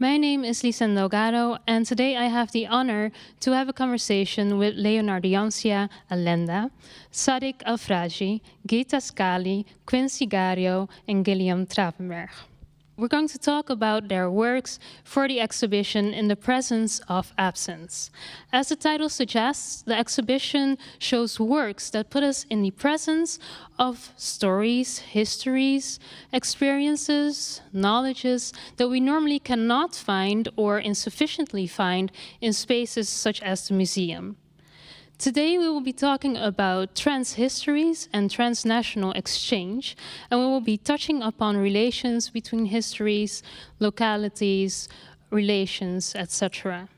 My name is Lisenne Delgado, and today I have the honor to have a conversation with Leonardiansyah Allenda, Sadik Alfraji, Ghita Skali, Quinsy Gario, and Gilleam Trapenberg. We're going to talk about their works for the exhibition In the Presence of Absence. As the title suggests, the exhibition shows works that put us in the presence of stories, histories, experiences, knowledges that we normally cannot find or insufficiently find in spaces such as the museum. Today we will be talking about transhistories and transnational exchange, and we will be touching upon relations between histories, localities, relations, etc.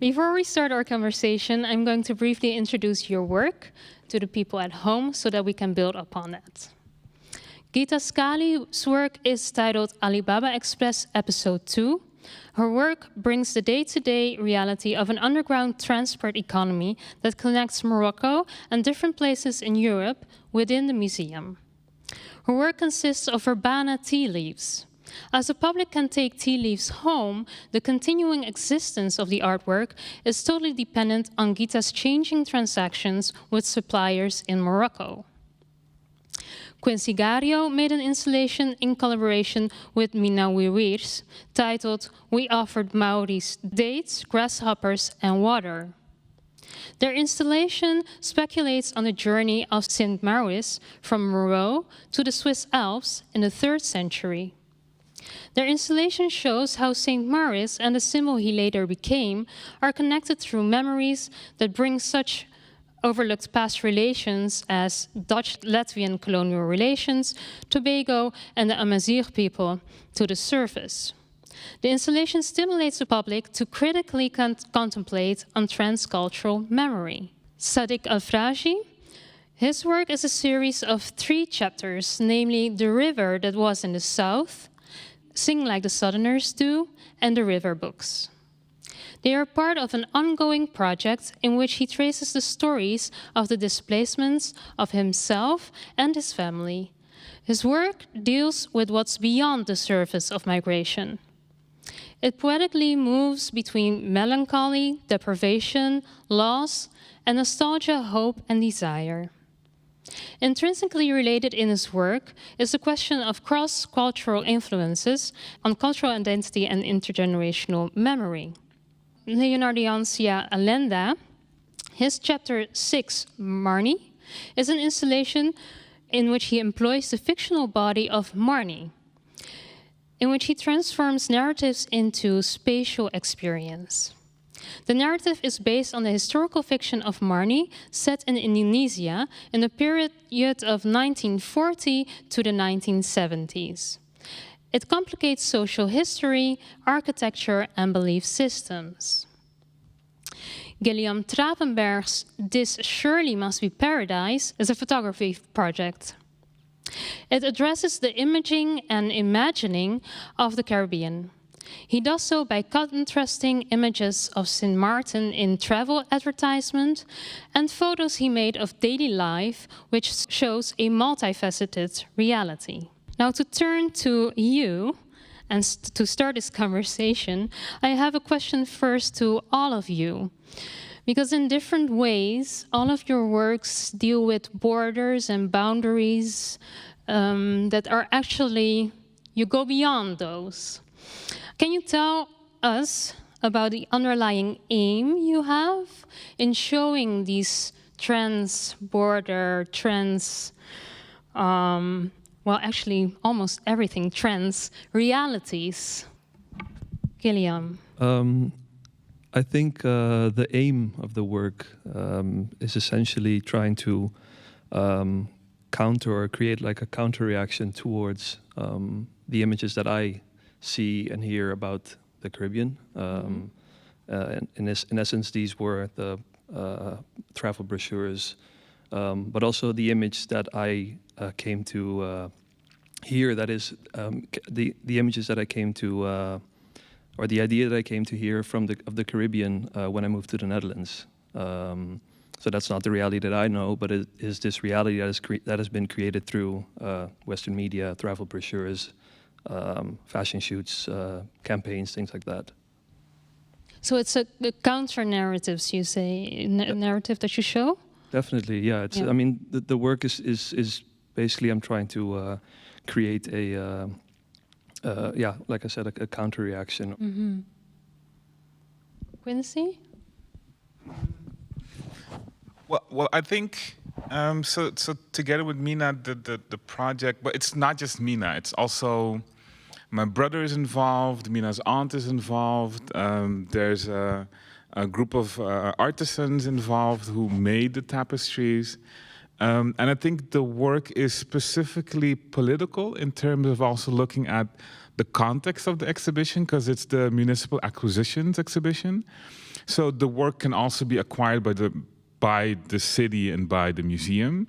Before we start our conversation, I'm going to briefly introduce your work to the people at home so that we can build upon that. Ghita Skali's work is titled Alibaba Express Episode 2. Her work brings the day-to-day reality of an underground transport economy that connects Morocco and different places in Europe within the museum. Her work consists of urbana tea leaves. As the public can take tea leaves home, the continuing existence of the artwork is totally dependent on Ghita's changing transactions with suppliers in Morocco. Quinsy Gario made an installation in collaboration with Minawiwirs titled We Offered Maoris Dates, Grasshoppers and Water. Their installation speculates on the journey of Saint Maurice from Moreau to the Swiss Alps in the 3rd century. Their installation shows how Saint Maurice and the symbol he later became are connected through memories that bring such overlooked past relations as Dutch-Latvian colonial relations, Tobago, and the Amazigh people to the surface. The installation stimulates the public to critically contemplate on transcultural memory. Sadik Alfraji, his work is a series of 3 chapters, namely The River That Was in the South, Sing Like the Southerners Do, and The River Books. They are part of an ongoing project in which he traces the stories of the displacements of himself and his family. His work deals with what's beyond the surface of migration. It poetically moves between melancholy, deprivation, loss, and nostalgia, hope, and desire. Intrinsically related in his work is the question of cross-cultural influences on cultural identity and intergenerational memory. Leonardiansyah Allenda, his chapter 6, Marnie, is an installation in which he employs the fictional body of Marnie, in which he transforms narratives into spatial experience. The narrative is based on the historical fiction of Marnie, set in Indonesia in the period of 1940 to the 1970s. It complicates social history, architecture, and belief systems. Gilleam Trapenberg's This Surely Must Be Paradise is a photography project. It addresses the imaging and imagining of the Caribbean. He does so by contrasting images of St. Martin in travel advertisement and photos he made of daily life, which shows a multifaceted reality. Now, to turn to you and to start this conversation, I have a question first to all of you. Because in different ways, all of your works deal with borders and boundaries that are actually, you go beyond those. Can you tell us about the underlying aim you have in showing these trans-border, well, actually, almost everything, trans realities? Gilleam. I think the aim of the work is essentially trying to counter or create like a counter reaction towards the images that I see and hear about the Caribbean. In essence, these were the travel brochures, but also the image that I came to hear, that is the images that I came to, or the idea that I came to hear from the Caribbean when I moved to the Netherlands. So that's not the reality that I know, but it is this reality that has been created through Western media, travel brochures, fashion shoots, campaigns, things like that. So it's a counter narratives, you say, narrative that you show? Definitely, yeah. It's. Yeah. I mean, the work is basically I'm trying to create a like I said, a counter reaction. Mm-hmm. Quinsy? Well, I think so. Together with Mina, the project, but it's not just Mina. It's also my brother is involved. Mina's aunt is involved. There's a group of artisans involved who made the tapestries. And I think the work is specifically political in terms of also looking at the context of the exhibition, because it's the municipal acquisitions exhibition. So the work can also be acquired by the city and by the museum.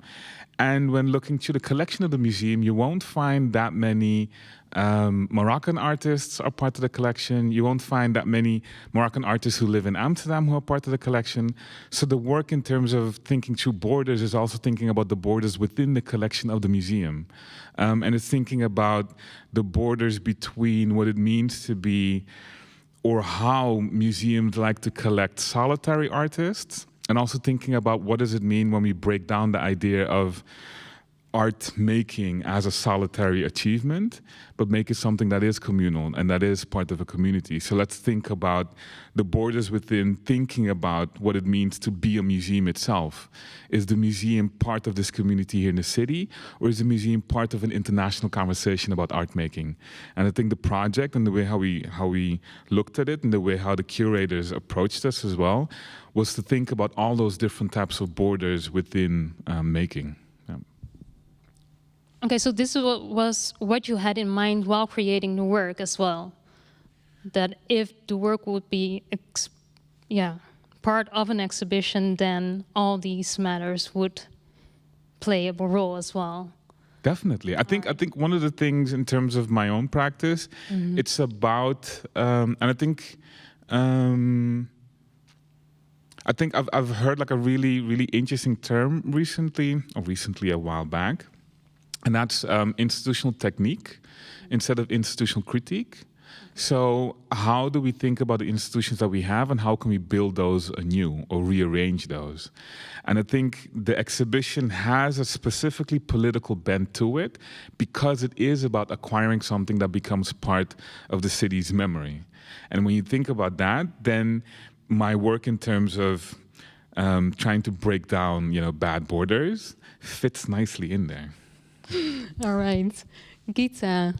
And when looking through the collection of the museum, you won't find that many Moroccan artists are part of the collection. You won't find that many Moroccan artists who live in Amsterdam who are part of the collection. So the work in terms of thinking through borders is also thinking about the borders within the collection of the museum. And it's thinking about the borders between what it means to be, or how museums like to collect solitary artists, and also thinking about what does it mean when we break down the idea of art making as a solitary achievement, but make it something that is communal and that is part of a community. So let's think about the borders within thinking about what it means to be a museum itself. Is the museum part of this community here in the city, or is the museum part of an international conversation about art making? And I think the project and the way how we looked at it and the way how the curators approached us as well was to think about all those different types of borders within making. Okay, so this was what you had in mind while creating the work as well. That if the work would be, part of an exhibition, then all these matters would play a role as well. Definitely, I think one of the things in terms of my own practice, it's about, and I think I've heard like a really interesting term recently a while back. And that's institutional technique instead of institutional critique. So how do we think about the institutions that we have, and how can we build those anew or rearrange those? And I think the exhibition has a specifically political bent to it, because it is about acquiring something that becomes part of the city's memory. And when you think about that, then my work in terms of trying to break down, bad borders fits nicely in there. All right. Ghita.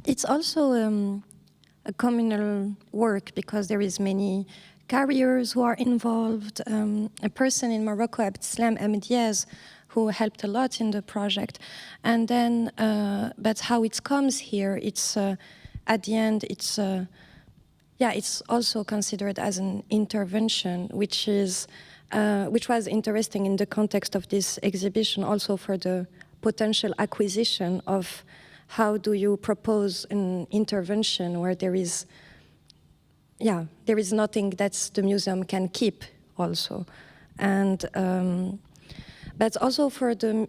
It's also a communal work, because there is many carriers who are involved. A person in Morocco, Abdeslam Amdiaz, who helped a lot in the project. And then, but how it comes here, it's at the end, it's also considered as an intervention, which was interesting in the context of this exhibition, also for the potential acquisition of how do you propose an intervention where there is nothing that the museum can keep also. And but also for the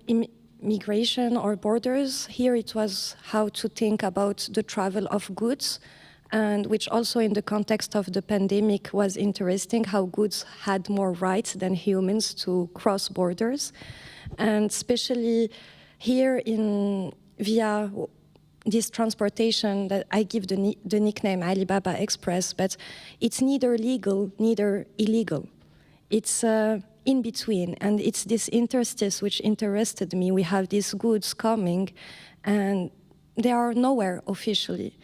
migration or borders, here it was how to think about the travel of goods, and which also in the context of the pandemic was interesting, how goods had more rights than humans to cross borders. And especially here via this transportation that I give the nickname Alibaba Express, but it's neither legal, neither illegal. It's in between, and it's this interstice which interested me. We have these goods coming, and they are nowhere officially.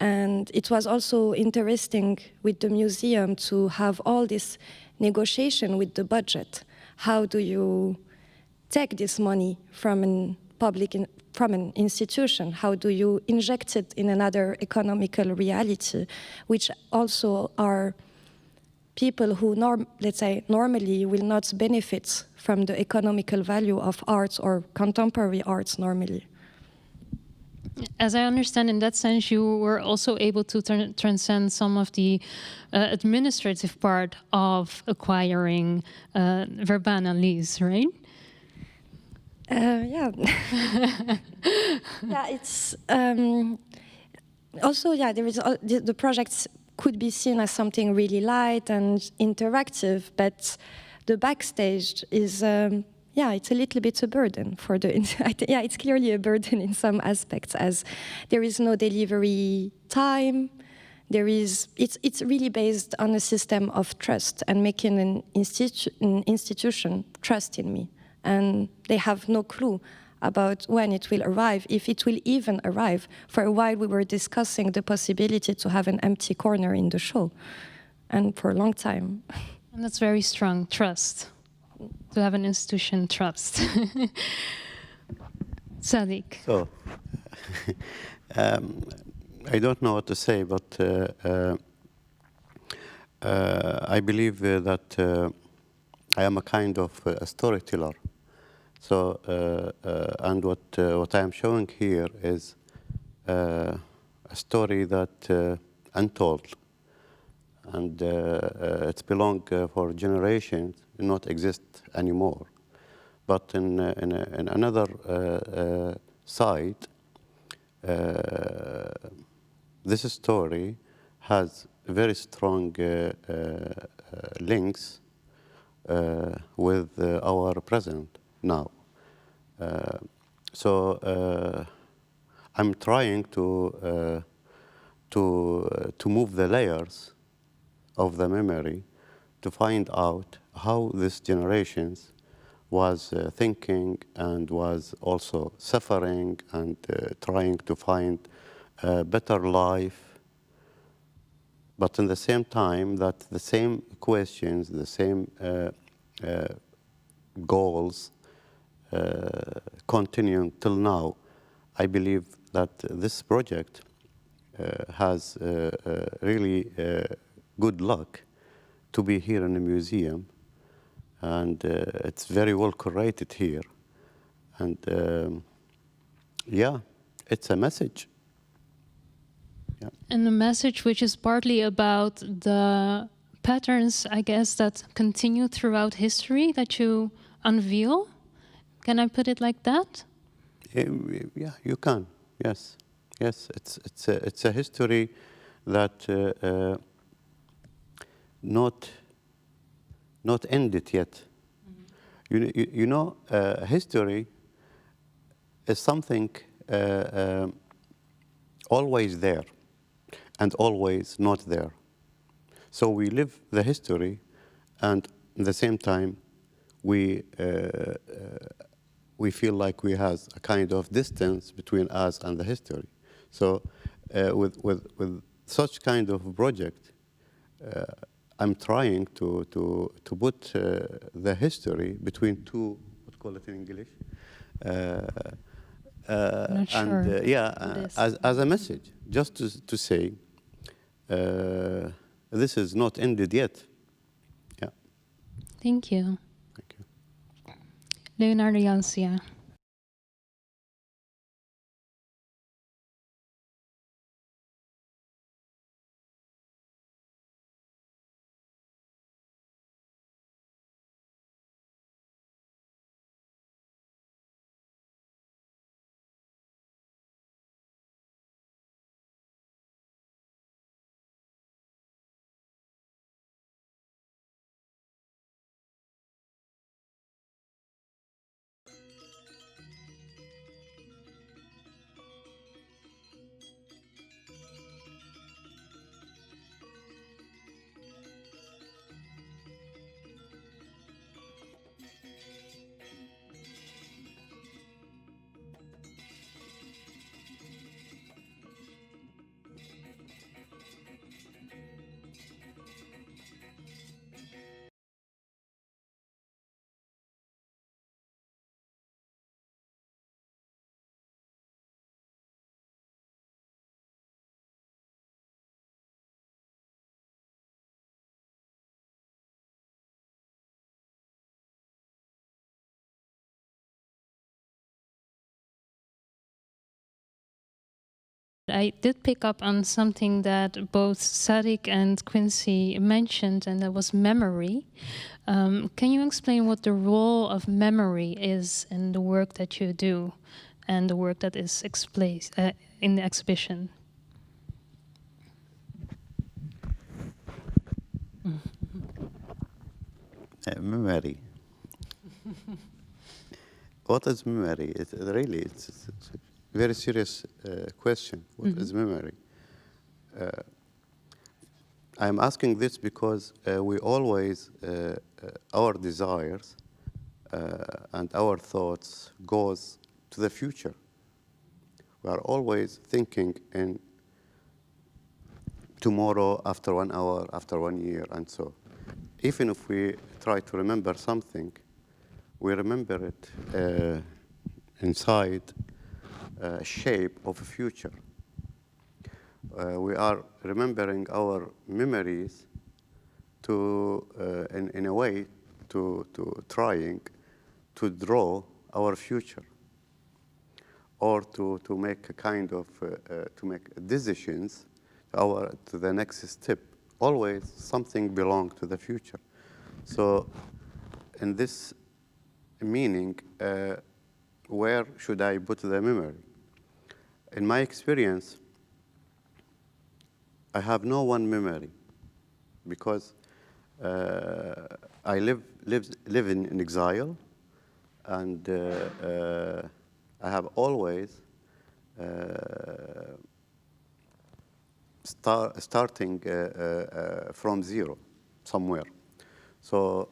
And it was also interesting with the museum to have all this negotiation with the budget. How do you take this money from from an institution? How do you inject it in another economical reality, which also are people who, normally will not benefit from the economical value of arts or contemporary arts normally. As I understand, in that sense, you were also able to transcend some of the administrative part of acquiring verbal lease, right? Yeah. Yeah, it's also, yeah, there is the projects could be seen as something really light and interactive, but the backstage is, yeah, it's a little bit a burden for the, yeah, it's clearly a burden in some aspects, as there is no delivery time. There is, it's really based on a system of trust and making an institution trust in me. And they have no clue about when it will arrive, if it will even arrive. For a while, we were discussing the possibility to have an empty corner in the show, and for a long time. And that's very strong, trust. To have an institution trust. Sadik. So, I don't know what to say, but I believe that I am a kind of a storyteller. So, and what I am showing here is a story that untold, and it's belong for generations, not exist anymore. But in another side, this story has very strong links with our present now. So I'm trying to move the layers of the memory to find out how this generations was thinking and was also suffering and trying to find a better life. But in the same time, that the same questions, the same goals continuing till now. I believe that this project has really good luck to be here in the museum, and it's very well curated here. And yeah, it's a message. Yeah. And a message which is partly about the patterns, I guess, that continue throughout history that you unveil. Can I put it like that? Yeah, you can. Yes, yes. It's a history that not ended yet. Mm-hmm. You know, history is something always there and always not there. So we live the history, and at the same time, we feel like we have a kind of distance between us and the history. So with such kind of project, I'm trying to put the history between two, what call it in English? Not sure. And yeah, as a message, just to say, this is not ended yet. Yeah. Thank you. Thank you. Leonardiansyah. I did pick up on something that both Sadik and Quinsy mentioned, and that was memory. Can you explain what the role of memory is in the work that you do and the work that is in the exhibition? Memory. What is memory? It's a very serious question. What is memory? I'm asking this because we always, our desires and our thoughts goes to the future. We are always thinking in tomorrow, after 1 hour, after 1 year, and so. Even if we try to remember something, we remember it inside a shape of a future. We are remembering our memories to, in a way, to trying to draw our future, or to make a kind of, to make decisions to the next step. Always something belongs to the future. So in this meaning, where should I put the memory? In my experience, I have no one memory, because I live in exile, and I have always starting from zero somewhere. So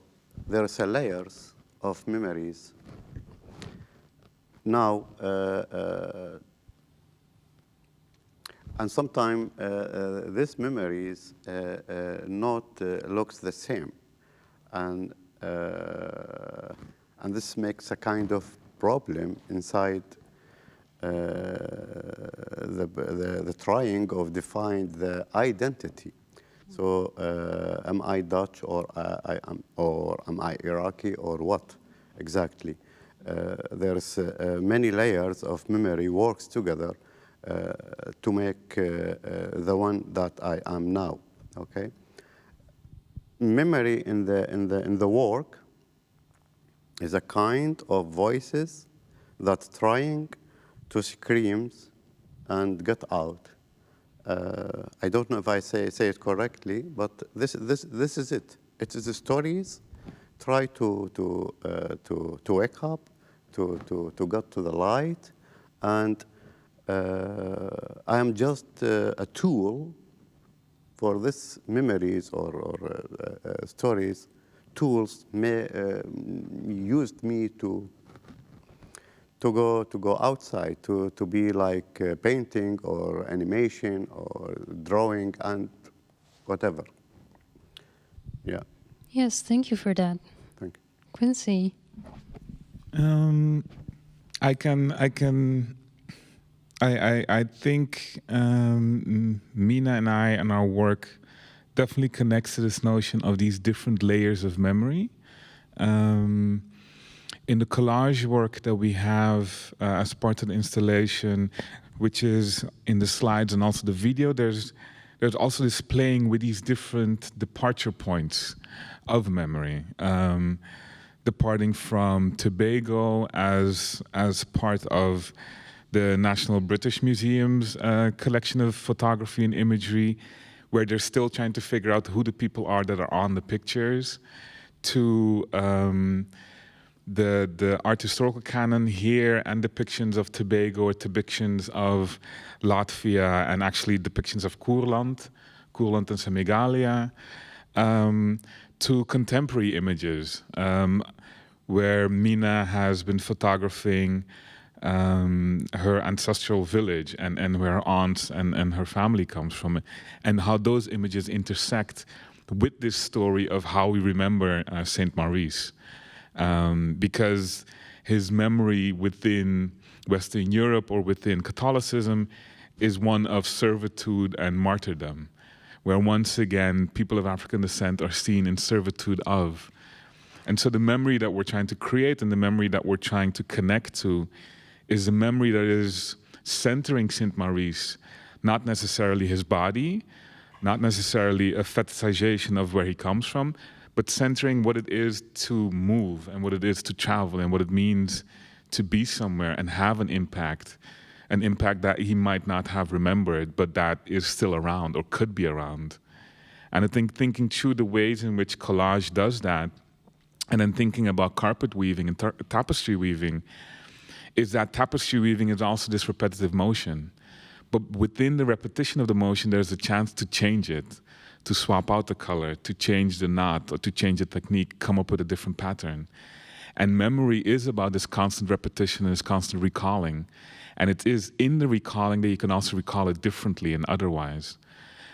there's a layers of memories. Now, and sometimes these memories not looks the same, and this makes a kind of problem inside the trying of define the identity. So am I Dutch, or am I Iraqi, or what exactly? There's many layers of memory works together to make the one that I am now. Okay. Memory in the work is a kind of voices that trying to scream and get out. I don't know if I say it correctly, but this is it. It is the stories try to wake up, to get to the light, and I am just a tool for this memories or stories. Tools used me to go outside, to be like painting or animation or drawing and whatever. Yeah. Yes, thank you for that. Thank you. Quinsy. I think Mina and I and our work definitely connects to this notion of these different layers of memory. In the collage work that we have as part of the installation, which is in the slides and also the video, there's also this playing with these different departure points of memory. Departing from Tobago as part of the National British Museum's collection of photography and imagery, where they're still trying to figure out who the people are that are on the pictures, to the art historical canon here and depictions of Tobago, or depictions of Latvia, and actually depictions of Koerland and Semigalia, to contemporary images, where Mina has been photographing her ancestral village and where her aunts and her family comes from, and how those images intersect with this story of how we remember Saint Maurice. Because his memory within Western Europe or within Catholicism is one of servitude and martyrdom, where once again people of African descent are seen in servitude of. And so the memory that we're trying to create and the memory that we're trying to connect to is a memory that is centering Saint Maurice not necessarily his body, not necessarily a fetishization of where he comes from, but centering what it is to move and what it is to travel and what it means to be somewhere and have an impact that he might not have remembered, but that is still around or could be around. And I think thinking through the ways in which collage does that, and then thinking about carpet weaving and tapestry weaving, is that tapestry weaving is also this repetitive motion. But within the repetition of the motion, there's a chance to change it, to swap out the color, to change the knot, or to change the technique, come up with a different pattern. And memory is about this constant repetition and this constant recalling. And it is in the recalling that you can also recall it differently and otherwise.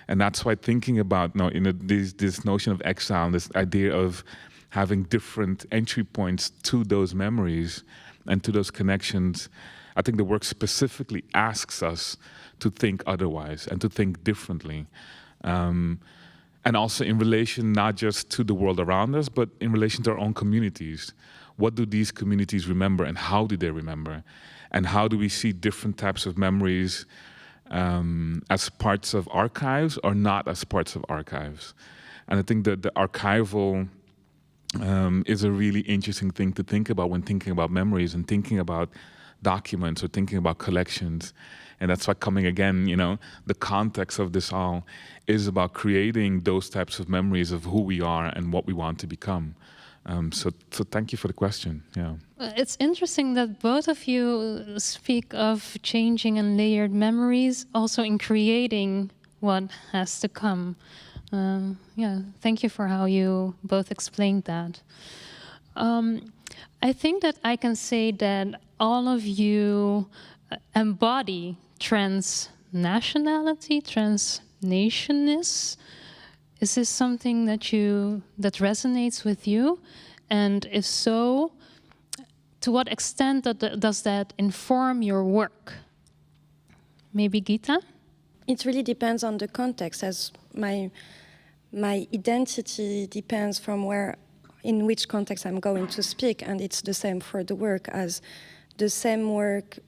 And that's why thinking about this notion of exile, this idea of having different entry points to those memories and to those connections, I think the work specifically asks us to think otherwise and to think differently. And also in relation not just to the world around us, but in relation to our own communities. What do these communities remember and how do they remember? And how do we see different types of memories as parts of archives or not as parts of archives? And I think that the archival is a really interesting thing to think about when thinking about memories and thinking about documents or thinking about collections. And that's why coming again, the context of this all is about creating those types of memories of who we are and what we want to become. So thank you for the question. Yeah. It's interesting that both of you speak of changing and layered memories, also in creating what has to come. Thank you for how you both explained that. I think that I can say that all of you embody transnationality, transnationness. Is this something that resonates with you? And if so, to what extent does that inform your work? Maybe Ghita? It really depends on the context, as my identity depends from in which context I'm going to speak, and it's the same for the work as the same work.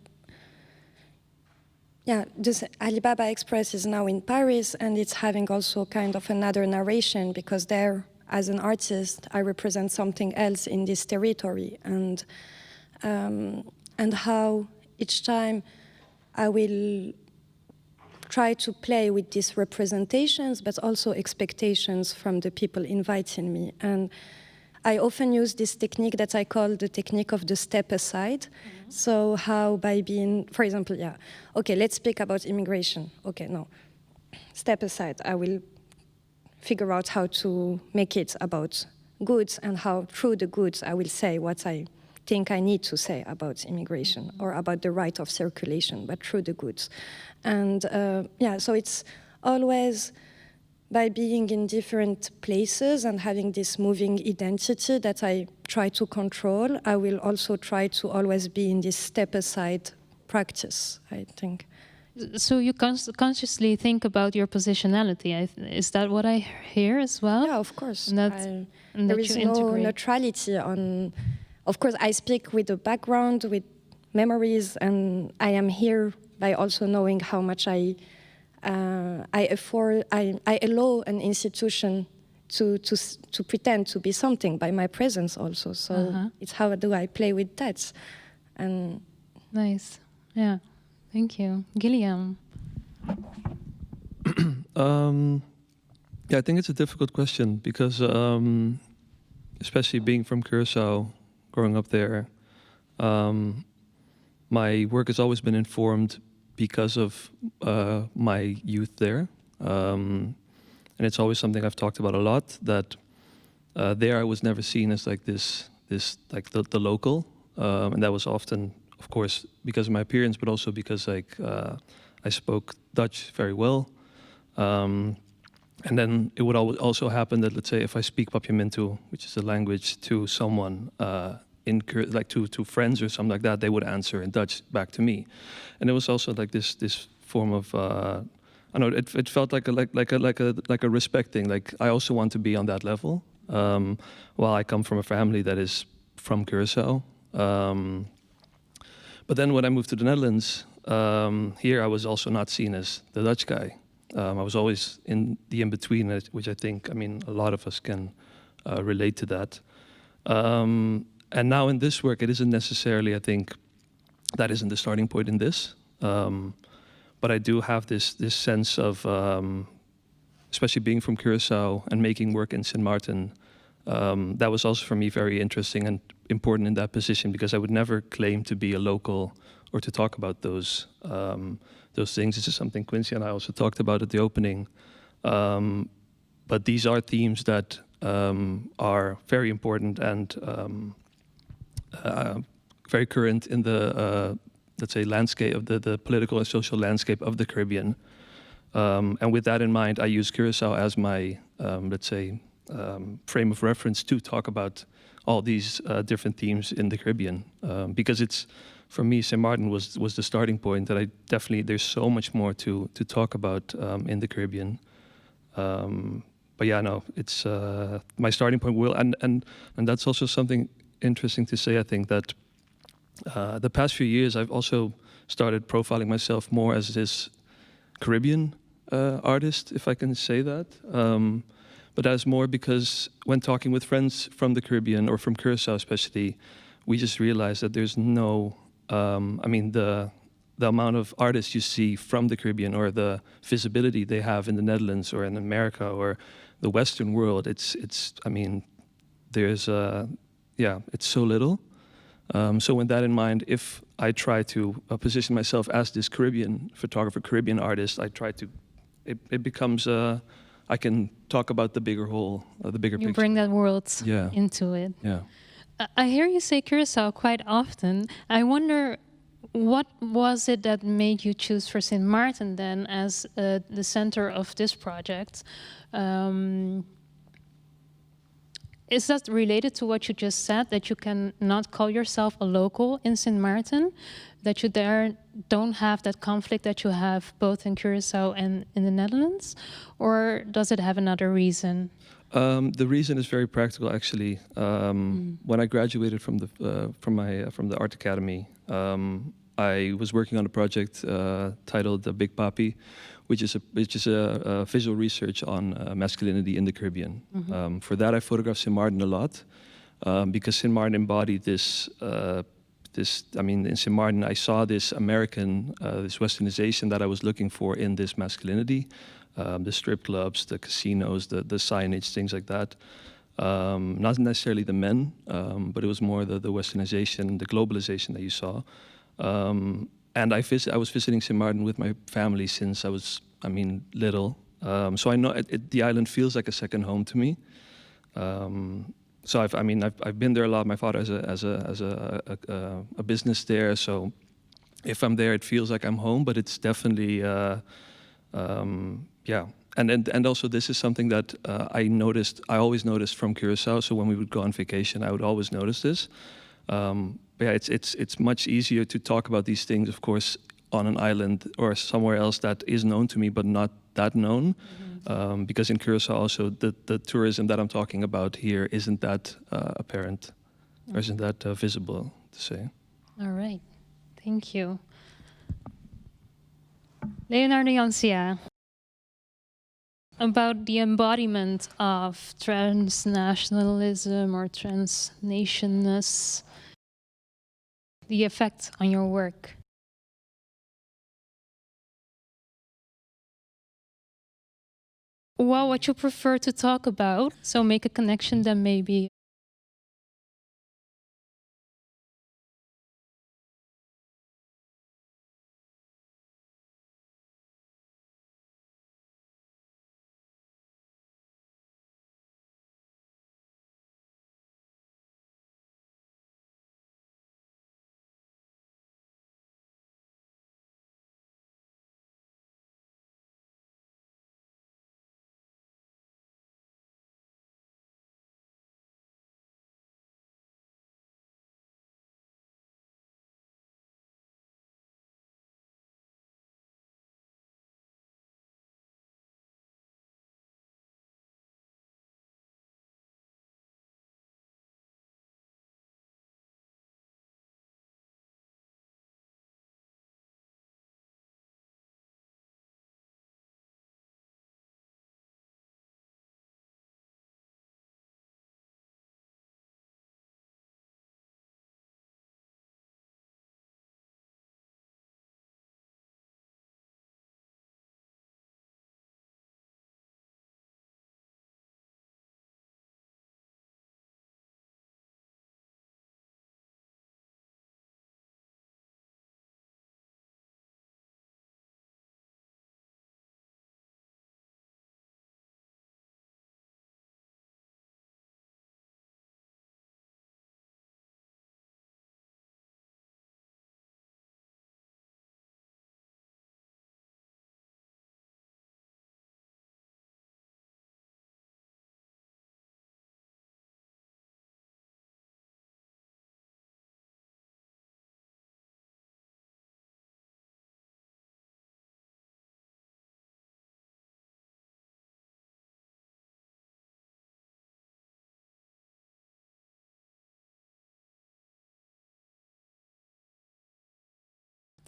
Yeah, this Alibaba Express is now in Paris, and it's having also kind of another narration, because there, as an artist, I represent something else in this territory, and how each time I will try to play with these representations, but also expectations from the people inviting me. And I often use this technique that I call the technique of the step aside. Mm-hmm. So how by being, for example, okay, let's speak about immigration. Okay, no, step aside. I will figure out how to make it about goods, and how through the goods I will say what I think I need to say about immigration or about the right of circulation, but through the goods. And so it's always by being in different places and having this moving identity that I try to control. I will also try to always be in this step-aside practice, I think. So you consciously think about your positionality. Is that what I hear as well? Yeah, of course. There is no neutrality on... Of course, I speak with a background, with memories, and I am here by also knowing how much I allow an institution to pretend to be something by my presence also. So it's how do I play with that? And nice, yeah, thank you, Gilleam. I think it's a difficult question because, especially being from Curaçao, growing up there, my work has always been informed because of my youth there. And it's always something I've talked about a lot, that there I was never seen as like this like the local. And that was often, of course, because of my appearance, but also because I spoke Dutch very well. And then it would also happen that, let's say, if I speak Papiamento, which is a language, to someone, like to friends or something like that, they would answer in Dutch back to me. And it was also like this form of, I don't know, it felt like a respecting. Like I also want to be on that level. While I come from a family that is from Curaçao. But then when I moved to the Netherlands, here I was also not seen as the Dutch guy. I was always in the in-between, which I think, I mean, a lot of us can relate to that. And now in this work, it isn't necessarily, I think, that isn't the starting point in this. But I do have this sense of, especially being from Curacao and making work in Sint Maarten, that was also for me very interesting and important in that position, because I would never claim to be a local or to talk about those things. This is something Quinsy and I also talked about at the opening. But these are themes that are very important and very current in the, let's say, landscape of the political and social landscape of the Caribbean. And with that in mind, I use Curacao as my, let's say, frame of reference to talk about all these different themes in the Caribbean, because it's, for me, Sint Maarten was the starting point. That I definitely, there's so much more to talk about in the Caribbean. But yeah, no, it's my starting point will, and that's also something interesting to say. I think that the past few years, I've also started profiling myself more as this Caribbean artist, if I can say that. But that's more because when talking with friends from the Caribbean, or from Curacao especially, we just realized that there's no, I mean, the amount of artists you see from the Caribbean, or the visibility they have in the Netherlands or in America or the Western world, it's I mean, there's, yeah, it's so little. So with that in mind, if I try to position myself as this Caribbean photographer, Caribbean artist, I try to, it becomes, I can talk about the bigger whole, the bigger picture. You bring that world Yeah. into it. Yeah. I hear you say Curacao quite often. I wonder, what was it that made you choose for Sint Maarten then as the center of this project? Is that related to what you just said, that you can not call yourself a local in Sint Maarten, that you there don't have that conflict that you have both in Curacao and in the Netherlands, or does it have another reason? The reason is very practical, actually. When I graduated from the Art Academy, I was working on a project titled Big Papi, which is a visual research on masculinity in the Caribbean. For that, I photographed Sint Maarten a lot, because Sint Maarten embodied this. I mean, in Sint Maarten, I saw this American, this Westernization that I was looking for in this masculinity. The strip clubs, the casinos, the signage, things like that. Not necessarily the men, but it was more the Westernization, the globalization that you saw. And I was visiting Sint Maarten with my family since I was, I mean, little. So I know the island feels like a second home to me. So I've been there a lot. My father has a business there, so if I'm there, it feels like I'm home. But it's definitely, yeah. And also this is something that I always noticed from Curacao. So when we would go on vacation, I would always notice this. But yeah, it's much easier to talk about these things, of course, on an island or somewhere else that is known to me, but not that known. Because in Curacao also, the tourism that I'm talking about here isn't that apparent, or isn't that visible, to say. All right, thank you. Leonardiansyah, about the embodiment of transnationalism or transnationness, the effect on your work. Well, what you prefer to talk about, so make a connection then maybe.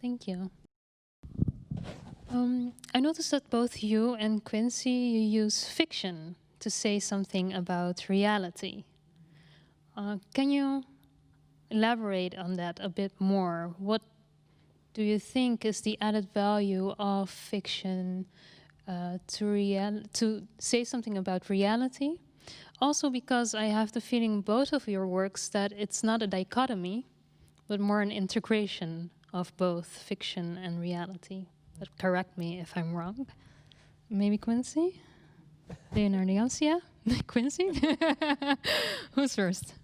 Thank you. I noticed that both you and Quincy, you use fiction to say something about reality. Can you elaborate on that a bit more? What do you think is the added value of fiction to say something about reality? Also because I have the feeling both of your works that it's not a dichotomy, but more an integration of both fiction and reality. But correct me if I'm wrong. Maybe Quincy? Leonardiansyah? Quincy? Who's first?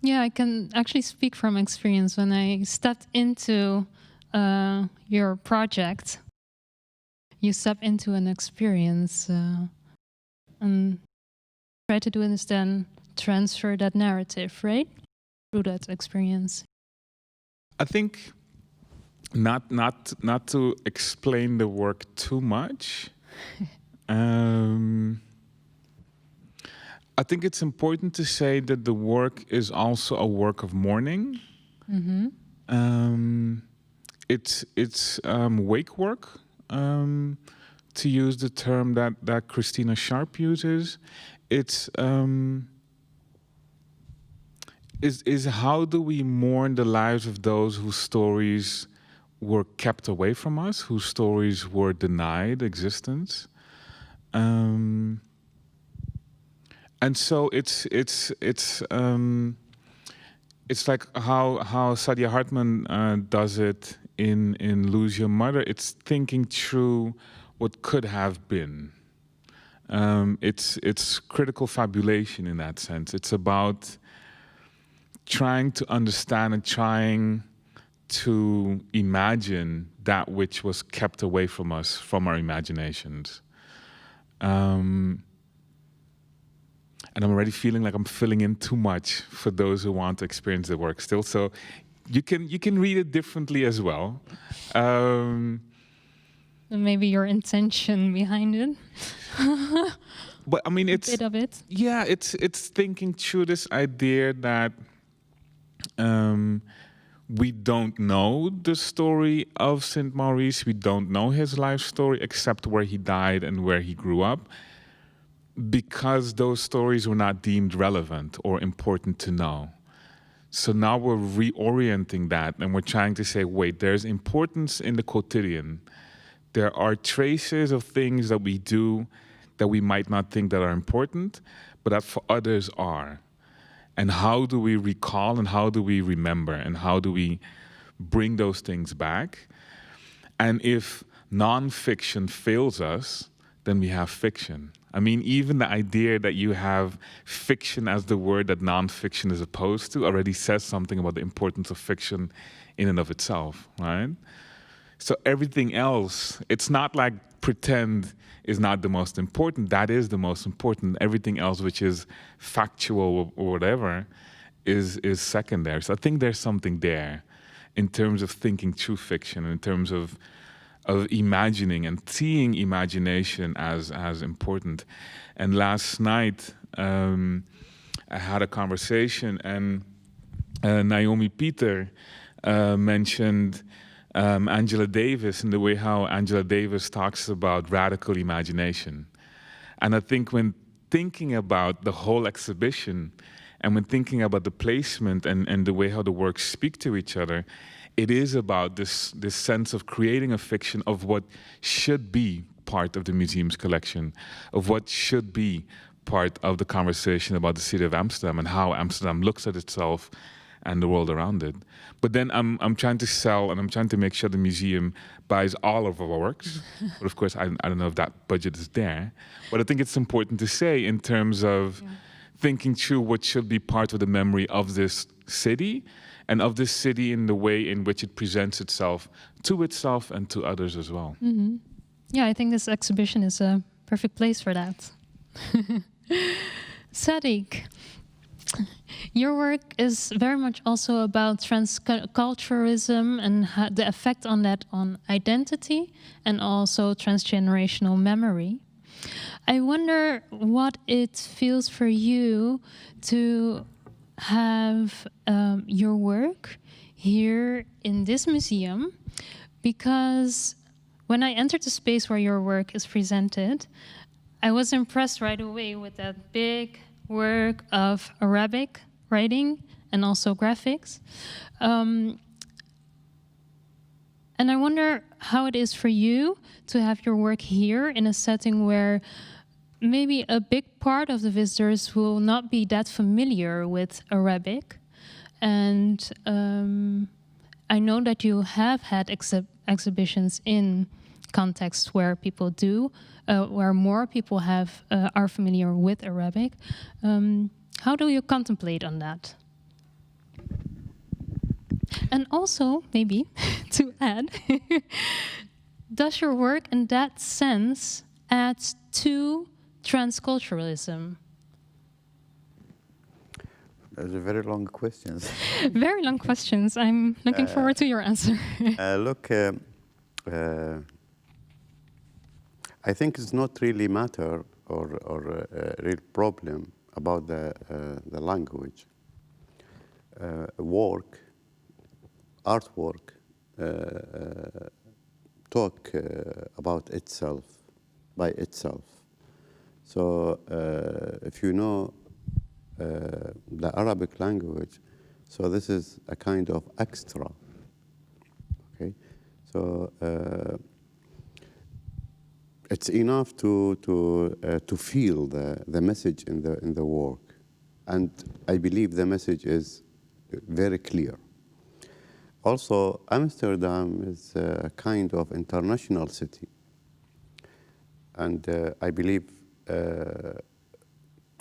Yeah, I can actually speak from experience. When I stepped into your project, you step into an experience and try to do is then transfer that narrative, right? Through that experience. I think not to explain the work too much. I think it's important to say that the work is also a work of mourning. Mm-hmm. It's wake work, to use the term that Christina Sharp uses. It's is how do we mourn the lives of those whose stories were kept away from us, whose stories were denied existence. And so it's like how Saidiya Hartman does it in Lose Your Mother. It's thinking through what could have been. It's critical fabulation in that sense. It's about trying to understand and trying to imagine that which was kept away from us, from our imaginations. And I'm already feeling like I'm filling in too much for those who want to experience the work still. So you can read it differently as well. Maybe your intention behind it. But I mean, it's a bit of it. Yeah, it's thinking through this idea that we don't know the story of Saint Maurice. We don't know his life story except where he died and where he grew up, because those stories were not deemed relevant or important to know. So now we're reorienting that and we're trying to say, wait, there's importance in the quotidian. There are traces of things that we do that we might not think that are important, but that for others are. And how do we recall and how do we remember and how do we bring those things back? And if nonfiction fails us, then we have fiction. I mean, even the idea that you have fiction as the word that nonfiction is opposed to already says something about the importance of fiction in and of itself, right? So everything else, it's not like pretend is not the most important. That is the most important. Everything else, which is factual or whatever, is secondary. So I think there's something there in terms of thinking through fiction, in terms of imagining and seeing imagination as important. And last night, I had a conversation, and Naomi Peter mentioned Angela Davis and the way how Angela Davis talks about radical imagination. And I think when thinking about the whole exhibition and when thinking about the placement and the way how the works speak to each other, it is about this sense of creating a fiction of what should be part of the museum's collection, of what should be part of the conversation about the city of Amsterdam and how Amsterdam looks at itself and the world around it. But then I'm trying to sell and I'm trying to make sure the museum buys all of our works. But of course, I don't know if that budget is there. But I think it's important to say in terms of thinking through what should be part of the memory of this city and of this city in the way in which it presents itself and to others as well. Mm-hmm. Yeah, I think this exhibition is a perfect place for that. Sadik, your work is very much also about transculturalism and the effect on that on identity and also transgenerational memory. I wonder what it feels for you to have your work here in this museum, because when I entered the space where your work is presented, I was impressed right away with that big work of Arabic writing and also graphics. And I wonder how it is for you to have your work here in a setting where maybe a big part of the visitors will not be that familiar with Arabic. And I know that you have had exhibitions in contexts where people do, where more people are familiar with Arabic. How do you contemplate on that? And also, maybe to add, does your work in that sense add to transculturalism? Those are very long questions. Very long questions. I'm looking forward to your answer. Look, I think it's not really matter or a real problem about the language. Artwork talk about itself, by itself. So if you know the Arabic language, so this is a kind of extra, okay? So it's enough to feel the message in the work, and I believe the message is very clear. Also, Amsterdam is a kind of international city, and I believe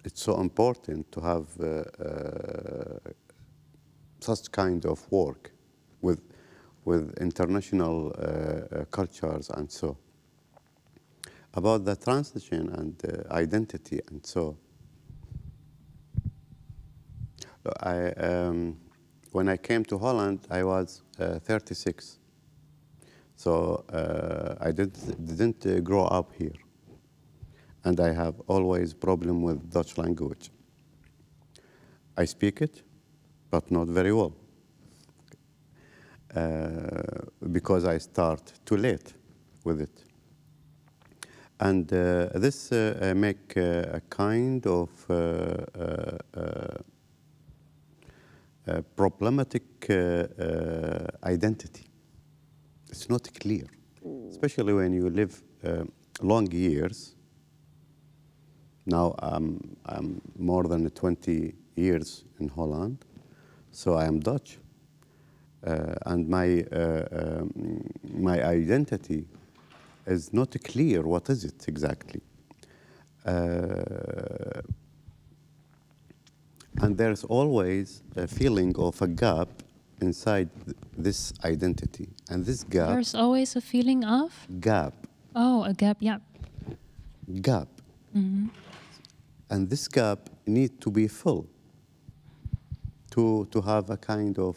it's so important to have such kind of work with international cultures and so. About the transition and identity and so. When I came to Holland, I was 36. So I didn't grow up here. And I have always problem with Dutch language. I speak it, but not very well. Because I start too late with it. And this make a kind of problematic identity. It's not clear, especially when you live long years. Now I'm more than 20 years in Holland, so I am Dutch, and my identity is not clear. What is it exactly? And there's always a feeling of a gap inside this identity. And this gap... There's always a feeling of? Gap. Oh, a gap, yeah. Gap. Mm-hmm. And this gap needs to be full to have a kind of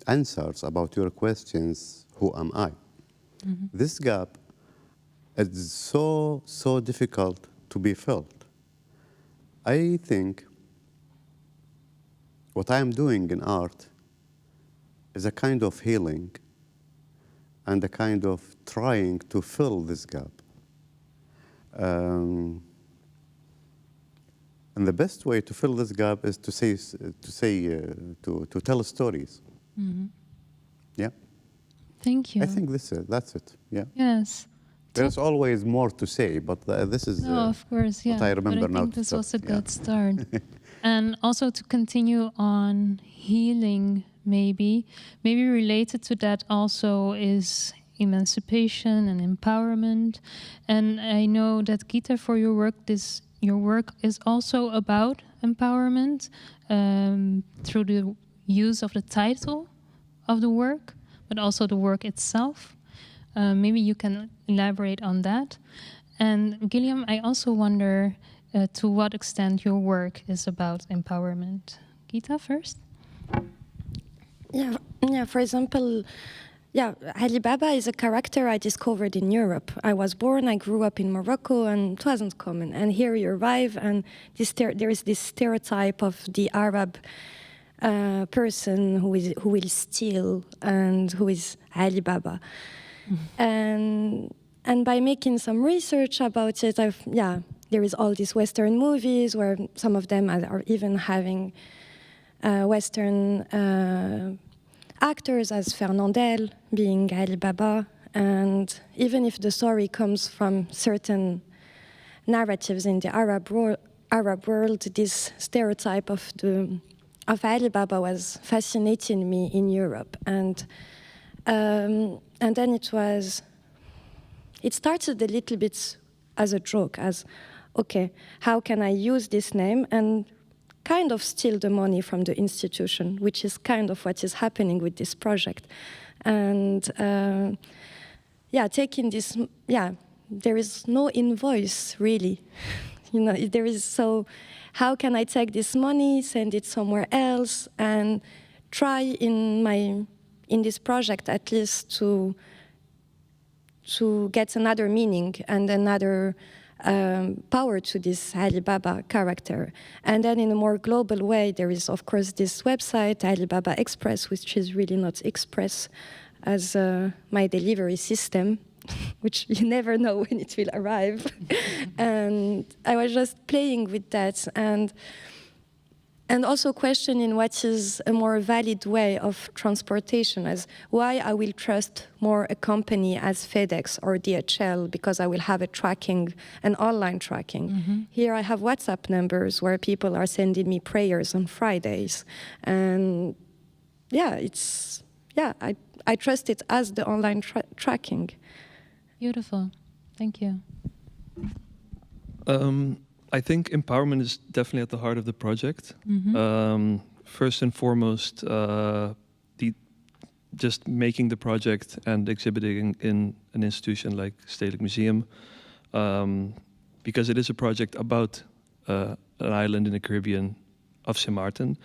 answers about your questions, who am I? Mm-hmm. This gap is so difficult to be filled. I think what I am doing in art is a kind of healing and a kind of trying to fill this gap. And the best way to fill this gap is to tell stories. Mm-hmm. Yeah. Thank you. I think that's it. Yeah. Yes. There's always more to say, but this is No, of course, yeah. what I remember but I now. think this was a Yeah. good start. And also to continue on healing, maybe related to that also is emancipation and empowerment. And I know that Ghita, for your work is also about empowerment through the use of the title of the work, but also the work itself. Maybe you can elaborate on that. And Gilleam, I also wonder to what extent your work is about empowerment. Ghita first? Yeah. For example, Ali Baba is a character I discovered in Europe. I was born, I grew up in Morocco, and it wasn't common. And here you arrive, and there is this stereotype of the Arab person who will steal and who is Ali Baba. And by making some research about it, there is all these Western movies where some of them are even having Western actors as Fernandel being Ali Baba. And even if the story comes from certain narratives in the Arab world, this stereotype of Ali Baba was fascinating me in Europe. And then it started a little bit as a joke, as, okay, how can I use this name and kind of steal the money from the institution, which is kind of what is happening with this project. And taking this, there is no invoice really. So how can I take this money, send it somewhere else, and try in this project at least to get another meaning and another power to this Ali Baba character. And then in a more global way, there is, of course, this website, Ali Baba Express, which is really not express as my delivery system, which you never know when it will arrive. And I was just playing with that and also questioning what is a more valid way of transportation, as why I will trust more a company as FedEx or DHL because I will have an online tracking. Mm-hmm. Here I have WhatsApp numbers where people are sending me prayers on Fridays. And I trust it as the online tracking. Beautiful. Thank you. I think empowerment is definitely at the heart of the project. Mm-hmm. First and foremost, just making the project and exhibiting in an institution like Stedelijk Museum, because it is a project about an island in the Caribbean of Sint Maarten.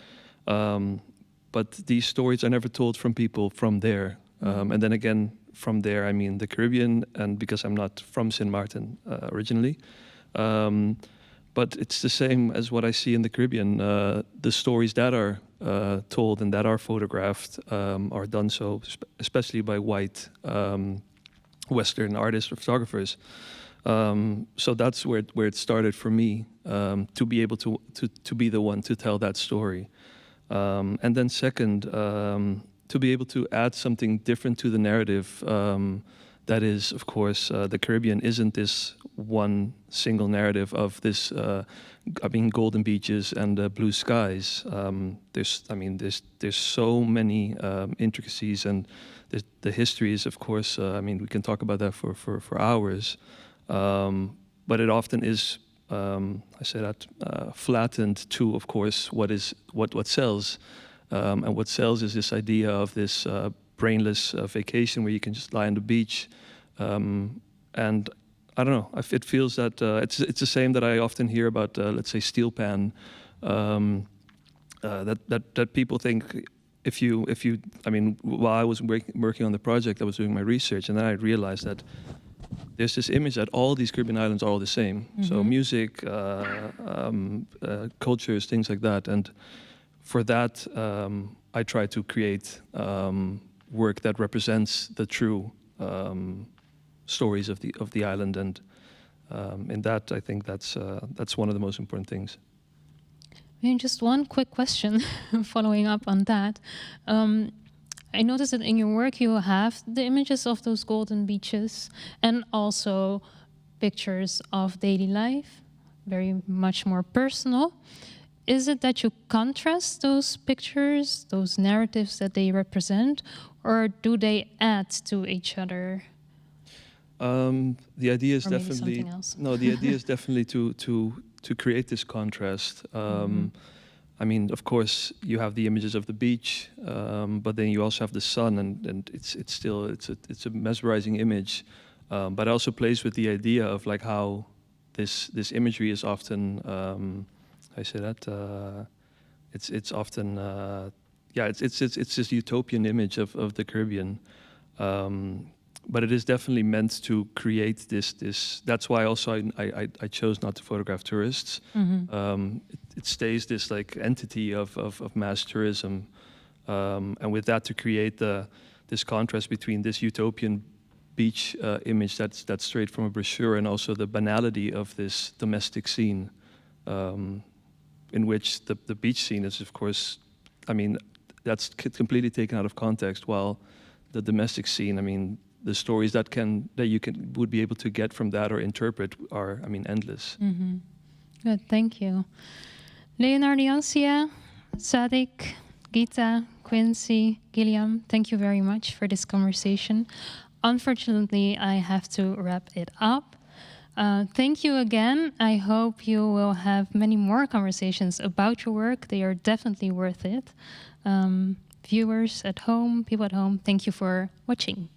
But these stories are never told from people from there. And then again, from there, I mean the Caribbean, and because I'm not from Sint Maarten originally. But it's the same as what I see in the Caribbean. The stories that are told and that are photographed are done so, especially by white Western artists or photographers. So that's where it started for me, to be able to be the one to tell that story. And then second, to be able to add something different to the narrative. That is, of course, the Caribbean isn't this one single narrative of this, golden beaches and blue skies. There's so many intricacies, and the history is, of course, we can talk about that for hours. But it often is, flattened to, of course, what sells. And what sells is this idea of this brainless vacation where you can just lie on the beach. And I don't know, it feels that it's the same that I often hear about, let's say, steel pan. That people think if you while I was working on the project, I was doing my research, and then I realized that there's this image that all these Caribbean islands are all the same. Mm-hmm. So music, cultures, things like that. And for that, I try to create work that represents the true stories of the island, and in that, I think that's one of the most important things. Just one quick question, following up on that. I noticed that in your work you have the images of those golden beaches and also pictures of daily life, very much more personal. Is it that you contrast those pictures, those narratives that they represent, or do they add to each other? The idea is Or maybe definitely something else. no. The idea is definitely to create this contrast. I mean, of course, you have the images of the beach, but then you also have the sun, and it's a mesmerizing image. But it also plays with the idea of like how this imagery is often. I say that it's often it's this utopian image of the Caribbean. But it is definitely meant to create this. That's why also I chose not to photograph tourists. It stays this like entity of mass tourism, and with that to create this contrast between this utopian beach image that's straight from a brochure and also the banality of this domestic scene, in which the beach scene is, of course, I mean, that's completely taken out of context. While the domestic scene, I mean, the stories that you would be able to get from that or interpret are, I mean, endless. Good, thank you. Leonardiansyah, Sadik, Ghita, Quinsy, Gilleam, thank you very much for this conversation. Unfortunately, I have to wrap it up. Thank you again. I hope you will have many more conversations about your work. They are definitely worth it. Viewers at home, people at home, thank you for watching.